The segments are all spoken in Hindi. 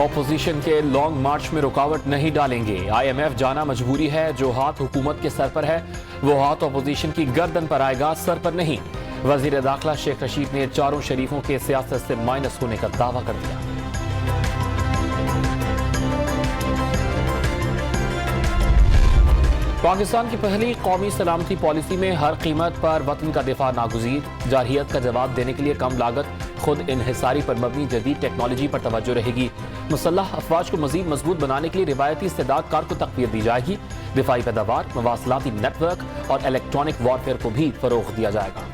ऑपोजिशन के लॉन्ग मार्च में रुकावट नहीं डालेंगे। IMF जाना मजबूरी है। जो हाथ हुकूमत के सर पर है वो हाथ ऑपोजिशन की गर्दन पर आएगा, सर पर नहीं। वजीर दाखिला शेख रशीद ने चारों शरीफों के सियासत से माइनस होने का दावा कर दिया। पाकिस्तान की पहली कौमी सलामती पॉलिसी में हर कीमत पर वतन का दिफा नागुज़ीर। जारहियत का जवाब देने के लिए कम लागत, खुद इन्हिसारी पर मबनी जदीद टेक्नोलॉजी पर तवज्जो रहेगी। मुसल्लह अफवाज को मजीद मजबूत बनाने के लिए रिवायती इस्तेदादकार को तक़वियत दी जाएगी। दिफाई पैदावार, मवासलाती नेटवर्क और इलेक्ट्रॉनिक वॉरफेयर को भी फरोग़ दिया जाएगा।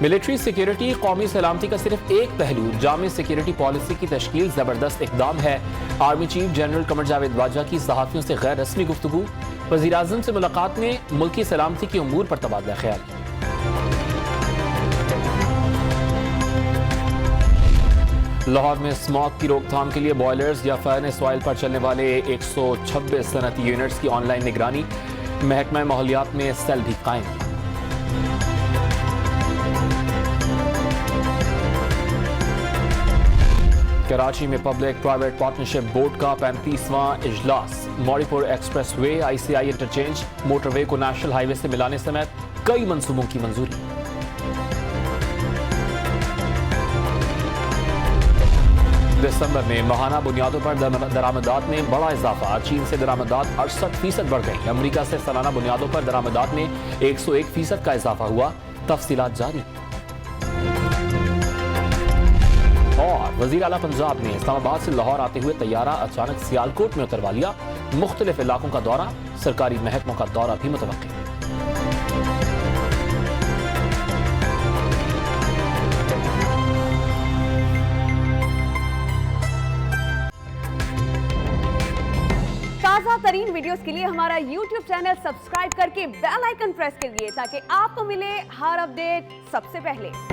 मिलिट्री सिक्योरिटी कौमी सलामती का सिर्फ एक पहलू। जामे सिक्योरिटी पॉलिसी की तश्कील जबरदस्त इकदाम है। Army chief general Qamar Javed Bajwa की सहाफियों से गैर रस्मी गुफ्तगू। वज़ीर आज़म से मुलाकात में मुल्की सलामती के उमूर पर तबादला ख्याल। लाहौर में स्मॉग की रोकथाम के लिए बॉयलर्स या फर्नेस ऑयल पर चलने वाले 126 सनती यूनिट्स की ऑनलाइन निगरानी। महकमा माहौलियात में सेल भी कायम। कराची में पब्लिक प्राइवेट पार्टनरशिप बोर्ड का 35वां इजलास। Mauripur express way, ICI interchange, motorway को नेशनल हाईवे से मिलाने समेत कई मंसूबों की मंजूरी। दिसंबर में माहाना बुनियादों पर दरामदात में बड़ा इजाफा। चीन से दरामदात 68% बढ़ गई। अमरीका से सालाना बुनियादों पर दरामदात में 101% का इजाफा हुआ। तफसीलात जारी। और वजीर आला पंजाब ने इस्लामाबाद से लाहौर आते हुए तैयारा अचानक सियालकोट में उतरवा लिया। मुख्तलिफ इलाकों का दौरा, सरकारी महकमों का दौरा भी मुतवक्किल। ताज़ा तरीन वीडियोस के लिए हमारा YouTube चैनल सब्सक्राइब करके बेल आइकन प्रेस करिए ताकि आपको मिले हर अपडेट सबसे पहले।